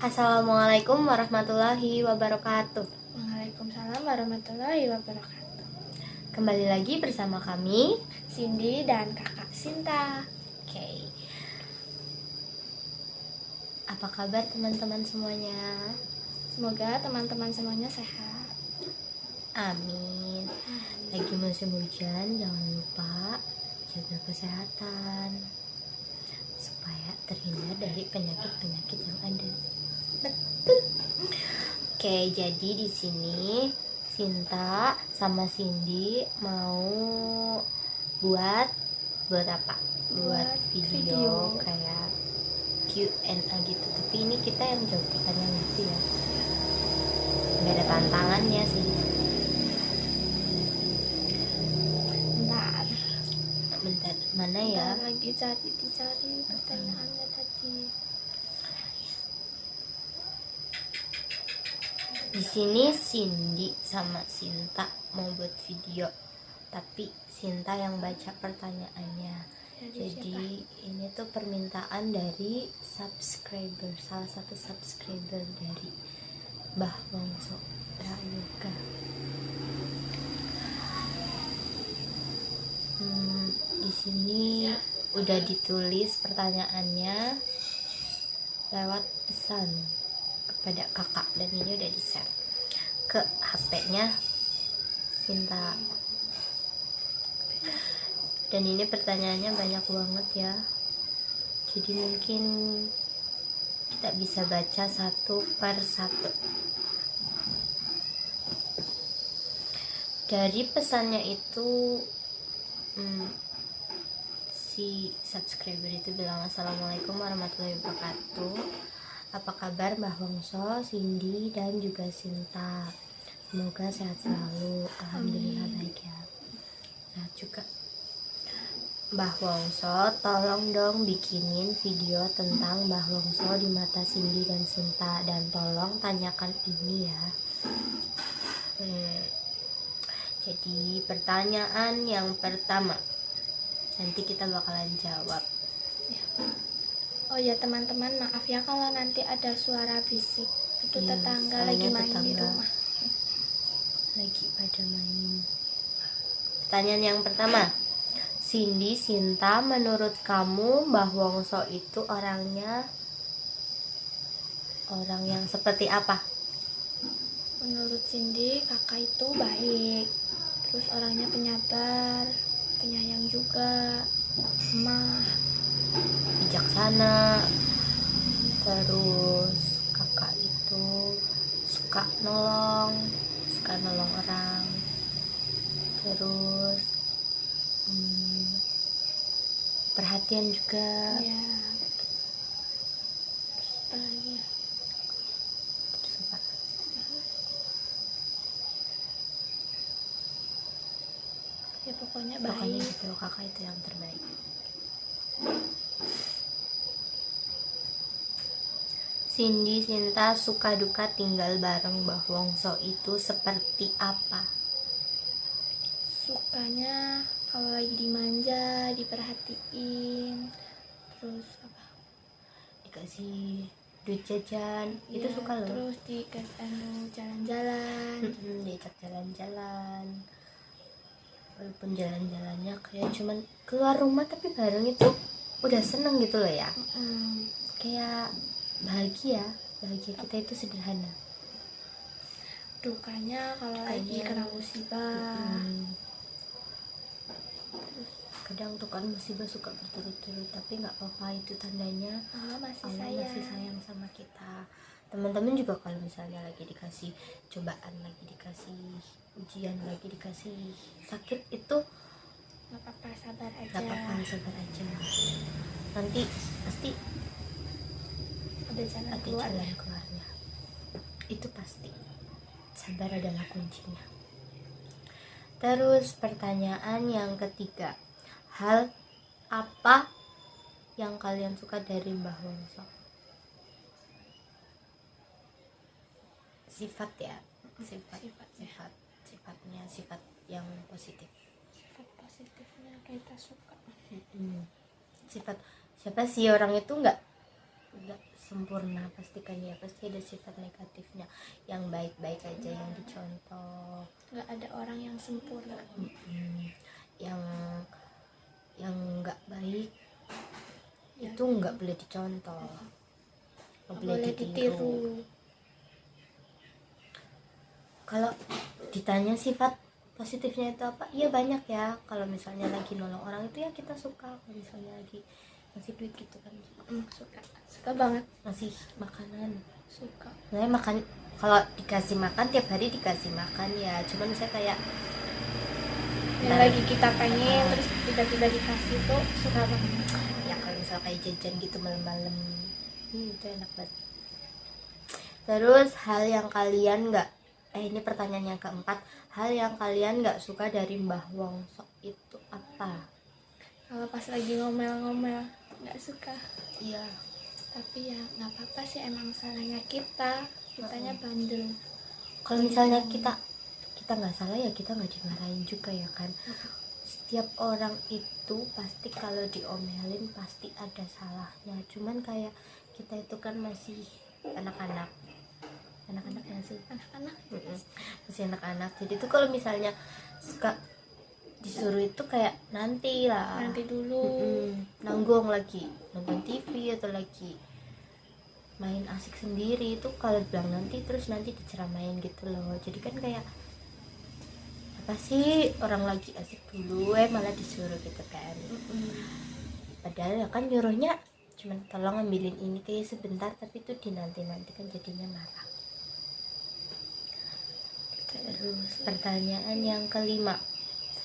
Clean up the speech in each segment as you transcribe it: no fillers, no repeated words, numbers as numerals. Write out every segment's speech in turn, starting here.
Assalamualaikum warahmatullahi wabarakatuh. Waalaikumsalam warahmatullahi wabarakatuh. Kembali lagi bersama kami, Cindy dan kakak Sinta. Oke. Apa kabar teman-teman semuanya? Semoga teman-teman semuanya sehat. Amin. Lagi musim hujan, jangan lupa jaga kesehatan supaya terhindar dari penyakit-penyakit yang ada. Betul. Oke, jadi di sini Sinta sama Cindy mau buat apa? Buat video kayak Q&A gitu. Tapi ini kita yang jawab pertanyaan gitu ya. Nggak ada tantangannya sih. Bentar, mana ya? Bentar lagi dicari pertanyaannya tadi. Di sini Cindy sama Sinta mau buat video, tapi Sinta yang baca pertanyaannya. Jadi ini tuh permintaan dari subscriber, salah satu subscriber dari Mbah Wongso Prayoga. Di sini udah ditulis pertanyaannya lewat pesan kepada kakak, dan ini udah di-share ke HP-nya Sinta. Dan ini pertanyaannya banyak banget ya, jadi mungkin kita bisa baca satu per satu. Dari pesannya itu si subscriber itu bilang, Assalamualaikum warahmatullahi wabarakatuh. Apa kabar Mbah Wongso, Cindy, dan juga Sinta? Semoga sehat selalu. Alhamdulillah baik ya. Sehat juga. Mbah Wongso, tolong dong bikinin video tentang Mbah Wongso di mata Cindy dan Sinta, dan tolong tanyakan ini ya. Jadi pertanyaan yang pertama, nanti kita bakalan jawab. Oh ya teman-teman, maaf ya kalau nanti ada suara bisik. Itu Iya, tetangga lagi main tetangga di rumah. Lagi pada main. Pertanyaan yang pertama, Cindy, Sinta, menurut kamu Mbah Wongso itu orang yang seperti apa? Menurut Cindy, kakak itu baik. Terus orangnya penyabar, penyayang juga, ramah, Bijaksana. Terus kakak itu suka nolong orang. Terus perhatian juga. ya. Terus apa lagi? Terus apa? Ya pokoknya Pokoknya baik. gitu, kakak itu yang terbaik. Cindy, Sinta, suka duka tinggal bareng Mbah Wongso itu seperti apa? Sukanya kalau lagi dimanja, diperhatiin, terus apa? Dikasih duit jajan, itu Ya, suka loh. terus dikasih jalan-jalan. Diajak jalan-jalan, walaupun jalan-jalannya kayak cuman keluar rumah tapi bareng, itu udah seneng gitu loh ya. Kayak bahagia kita itu sederhana. Dukanya kalau lagi kena musibah. Kadang tuh kan musibah suka berturut-turut, tapi nggak apa-apa, itu tandanya Allah masih Allah masih sayang sama kita. Teman-teman juga kalau misalnya lagi dikasih cobaan, lagi dikasih ujian, lagi dikasih sakit, itu nggak apa-apa, sabar aja. nggak apa-apa, sabar aja. Nanti pasti ada jalan keluarnya. Itu pasti. Sabar adalah kuncinya. Terus pertanyaan yang ketiga, hal apa yang kalian suka dari Mbah Wongso? Sifat ya, sifatnya, sifat yang positif. Sifat positifnya kita suka. Sifat siapa sih orang itu nggak nggak sempurna, pastikan ya, pasti ada sifat negatifnya. Yang baik-baik aja yang dicontoh. Nggak ada orang yang sempurna. yang nggak baik Ya, itu nggak boleh dicontoh, nggak boleh ditiru. Kalau ditanya sifat positifnya itu apa, iya banyak ya. Kalau misalnya lagi nolong orang itu ya kita suka. Kalau misalnya lagi ngasih duit gitu kan suka banget. ngasih makanan Suka. saya makan, kalau dikasih makan tiap hari dikasih makan ya, cuman saya kayak Yang lagi kita pengen terus tiba-tiba dikasih tuh suka banget. ya kalau misal kayak jajan gitu malam-malam, itu enak banget. Terus hal yang kalian nggak ini pertanyaan yang keempat, hal yang kalian nggak suka dari Mbah Wongso itu apa? Kalau pas lagi ngomel-ngomel nggak suka. Iya, Tapi ya nggak apa-apa sih, emang salahnya kitanya bandel. kalau misalnya kita nggak salah ya kita nggak dimarahin juga ya kan. Setiap orang itu pasti kalau diomelin pasti ada salahnya, cuman kayak kita itu kan masih anak-anak ya sih, Anak-anak masih anak-anak. Jadi tuh kalau misalnya suka disuruh itu kayak nanti dulu. nanggung lagi nonton TV atau lagi main asik sendiri, itu kalau bilang nanti terus nanti diceramain gitu loh. Jadi kan kayak apa sih, orang lagi asik dulu malah disuruh gitu kan. Padahal ya kan nyuruhnya cuman tolong ambilin ini kayak sebentar, tapi itu dinanti-nanti kan jadinya marah. Terus pertanyaan yang kelima,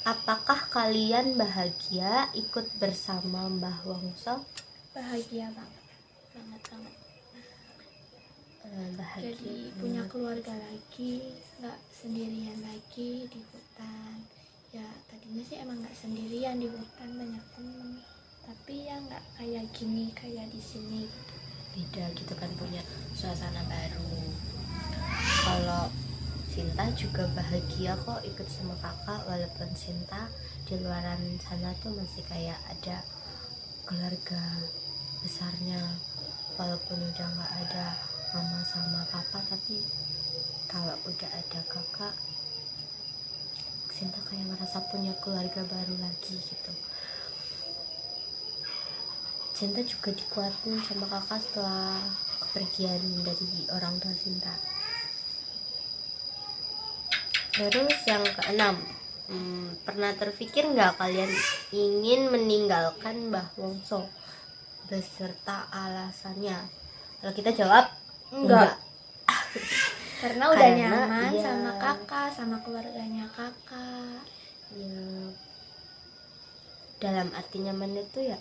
apakah kalian bahagia ikut bersama Mbah Wongso? Bahagia banget. Bahagia Jadi punya keluarga lagi, nggak sendirian lagi di hutan. Ya tadinya sih emang nggak sendirian di hutan, banyak temen. Tapi ya nggak kayak gini, kayak di sini. beda gitu kan, punya suasana baru. Kalau Sinta juga bahagia kok ikut sama kakak, walaupun Sinta di luaran sana tuh masih kayak ada keluarga besarnya, walaupun udah nggak ada mama sama papa, tapi kalau udah ada kakak Sinta kayak merasa punya keluarga baru lagi gitu. Sinta juga dikuatin sama kakak setelah kepergian dari orang tua Sinta. Terus yang keenam, pernah terpikir nggak kalian ingin meninggalkan Mbah Wongso beserta alasannya? Kalau kita jawab enggak. Karena udah Karena, nyaman iya, sama kakak, sama keluarganya kakak. ya, dalam arti nyaman itu ya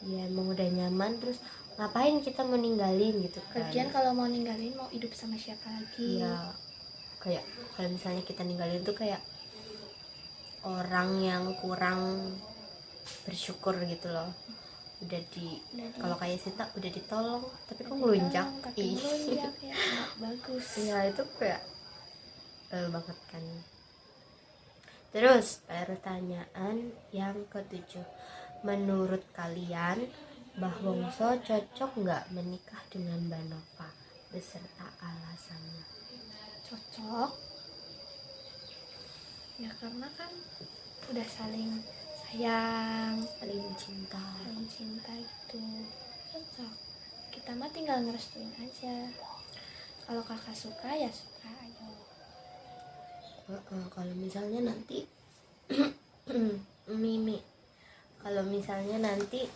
emang udah nyaman, terus ngapain kita mau ninggalin gitu kan. Lagian kalau mau ninggalin mau hidup sama siapa lagi? Ya kayak kalau misalnya kita ninggalin tuh kayak orang yang kurang bersyukur gitu loh. Udah di kalau kayak Sita udah ditolong tapi kok ngelunjak, ya nggak bagus. ya itu kayak banget kan. Terus pertanyaan yang ketujuh, menurut kalian Mbah Wongso cocok nggak menikah dengan Mbak Nova beserta alasannya? Cocok ya, karena kan udah saling sayang, Saling cinta. gitu. Cocok. Kita mah tinggal ngerestuin aja. Kalau kakak suka ya suka, ayo. Kalau misalnya nanti Mimi, kalau misalnya nanti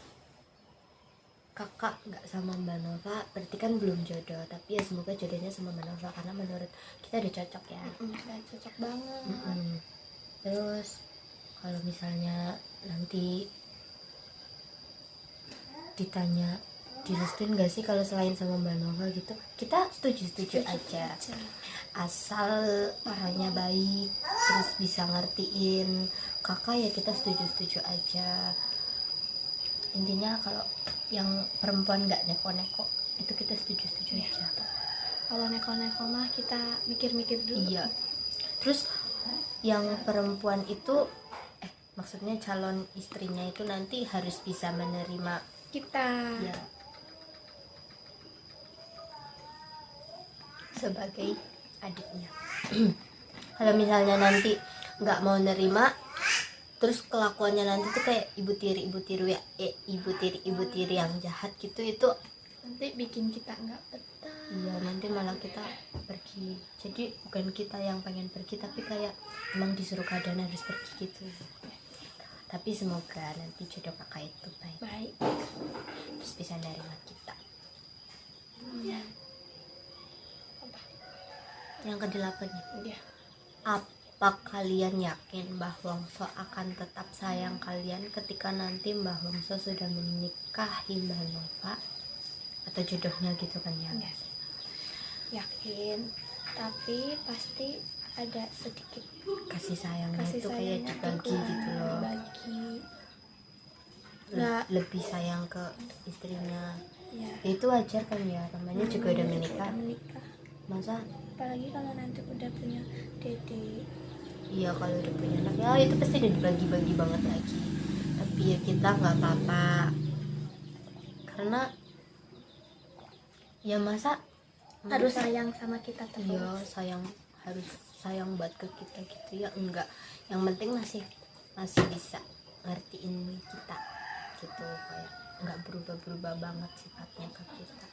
kakak nggak sama Mbak Nova berarti kan belum jodoh, tapi ya semoga jodohnya sama Mbak Nova karena menurut kita udah cocok ya. Udah cocok banget. Terus kalau misalnya nanti ditanya direstuin gak sih kalau selain sama Mbak Nova gitu, kita setuju aja. Asal orangnya baik terus bisa ngertiin kakak ya kita setuju aja. Intinya kalau yang perempuan nggak neko-neko itu kita setuju aja. Kalau neko-neko mah kita mikir-mikir dulu. Iya. Terus yang perempuan itu maksudnya calon istrinya itu nanti harus bisa menerima Kita ya, sebagai adiknya. Kalau misalnya nanti nggak mau nerima, terus kelakuannya nanti tuh kayak ibu tiri ya, ibu tiri yang jahat gitu, itu nanti bikin kita nggak betah. iya, nanti malah kita pergi. Jadi bukan kita yang pengen pergi, tapi kayak emang disuruh keadaan harus pergi gitu. Tapi semoga nanti jodoh kakak itu baik, terus bisa nerima kita. Yang ke-8 nih. Ya. Apa kalian yakin Mbah Wongso akan tetap sayang kalian ketika nanti Mbah Wongso sudah menikahi Mbah Nova atau jodohnya gitu kan ya? Ya. Yakin, tapi pasti ada sedikit Kasih sayangnya itu kayak sayangnya dibagi juga, gitu loh. dibagi. Nggak. Lebih sayang ke istrinya. Ya. Itu wajar kan ya, namanya juga udah menikah. Masa Apalagi kalau nanti udah punya dede. iya, kalau udah punya anak ya itu pasti udah dibagi-bagi banget lagi. Tapi ya kita nggak apa-apa, karena ya masa Harus sayang sama kita terus. iya, harus sayang buat ke kita gitu ya, enggak. Yang penting masih bisa ngertiin kita gitu, kayak nggak berubah banget sifatnya ke kita.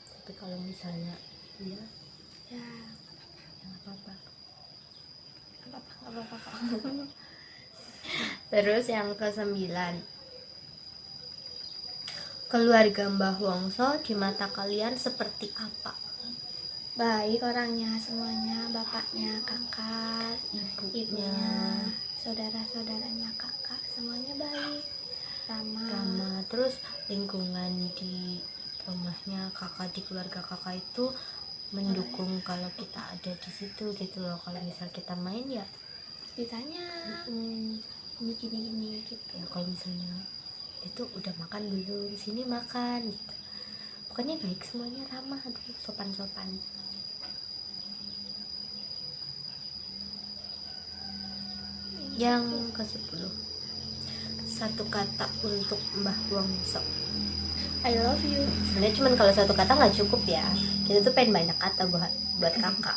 Tapi kalau misalnya iya Ya, nggak apa-apa. nggak apa-apa kok. Terus yang ke-9, keluarga Mbah Wongso di mata kalian seperti apa? Baik orangnya semuanya, bapaknya, kakak, ibunya, saudara-saudaranya kakak, semuanya baik, ramah. Terus lingkungan di rumahnya kakak, di keluarga kakak itu mendukung kalau kita ada di situ gitu loh. Kalau misal kita main ya Ditanya ini gini gitu. ya, kalau misalnya itu udah makan belum, sini makan gitu. Pokoknya baik, semuanya ramah, sopan-sopan. Yang ke-10, satu kata untuk Mbah Wongso. I love you. Sebenarnya cuman kalau satu kata nggak cukup ya, kita tuh pengen banyak kata buat kakak.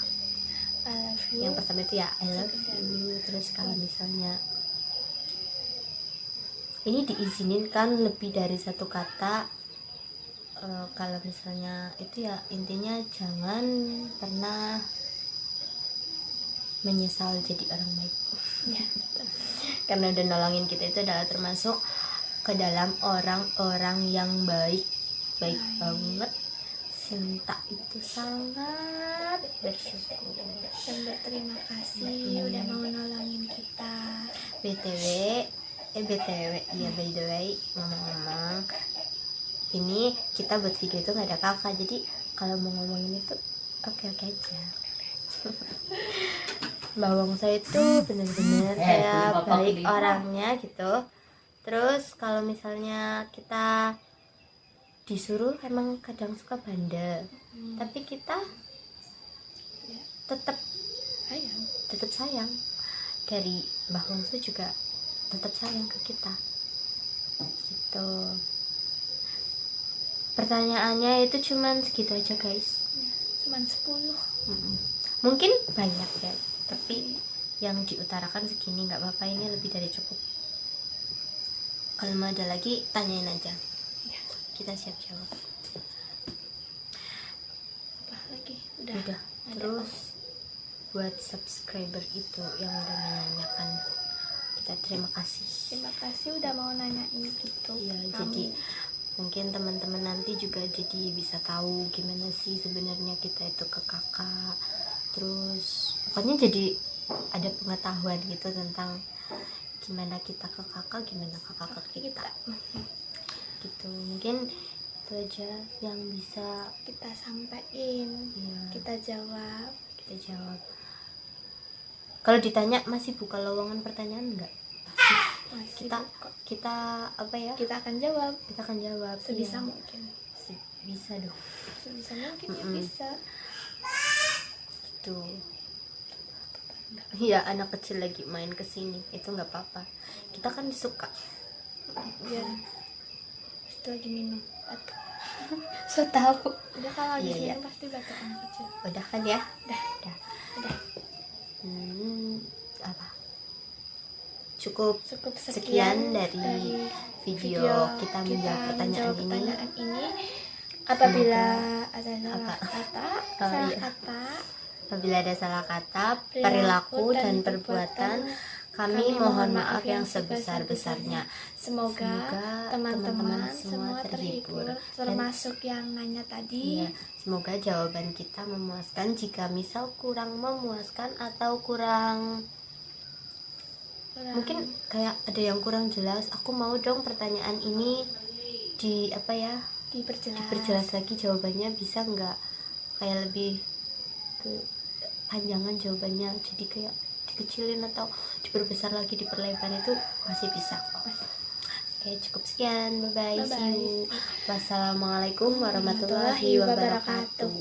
I love you. Yang pertama itu ya I love you. Terus kalau misalnya ini diizinin kan lebih dari satu kata, kalau misalnya itu ya intinya jangan pernah menyesal jadi orang baik. Ya. Karena udah nolongin kita, itu adalah termasuk ke dalam orang-orang yang baik banget. Sinta itu sangat bersyukur Dan berterima kasih udah mau nolongin kita. BTW ya, by the way, ngomong-ngomong, ini kita buat video itu nggak ada kakak, jadi kalau mau ngomongin itu oke aja. Mbak Wongso itu bener-bener kayak baik orangnya gitu. Terus kalau misalnya kita disuruh emang kadang suka bandel, tapi kita tetap sayang. Dari Mbah Wongso juga tetap sayang ke kita gitu. Pertanyaannya itu cuman segitu aja guys, Cuman 10. mungkin banyak ya, tapi yang diutarakan segini nggak apa-apa, ini lebih dari cukup. Kalau mau ada lagi tanyain aja, kita siap jawab. Apa lagi? Udah. Terus buat subscriber itu yang udah menanyakan, kita terima kasih. Terima kasih udah mau nanyain gitu. Ya, jadi mungkin teman-teman nanti juga jadi bisa tahu gimana sih sebenarnya kita itu ke kakak. Terus pokoknya jadi ada pengetahuan gitu tentang gimana kita ke kakak, gimana kakak ke kita gitu. Mungkin itu aja yang bisa kita sampaikan. ya, kita jawab. Kalau ditanya masih buka lowongan pertanyaan enggak? Masih kita apa ya, kita akan jawab sebisa iya. mungkin. Bisa dong, Sebisa mungkin ya bisa. tuh ya, anak kecil lagi main kesini itu nggak apa-apa, kita kan suka. Biar itu lagi minum. So tahu. Udah kalau di Iya, sini pasti batuan kecil. Udah kan ya? Udah. Udah. Apa? Cukup Cukup sekian dari video kita menjawab pertanyaan ini. Apabila ada Oh, iya. Apabila ada salah kata, perilaku dan perbuatan, kami mohon maaf yang sebesar-besarnya. Semoga teman-teman semua terhibur, Dan termasuk yang nanya tadi. iya, semoga jawaban kita memuaskan. Jika misal kurang memuaskan atau kurang, mungkin kayak ada yang kurang jelas, aku mau dong pertanyaan ini di apa ya, diperjelas lagi jawabannya, bisa nggak kayak lebih ke panjangan jawabannya, jadi kayak dikecilin atau diperbesar lagi, diperlebar, itu masih bisa kok. Oke, cukup sekian, bye bye, see you. Wassalamualaikum warahmatullahi wabarakatuh.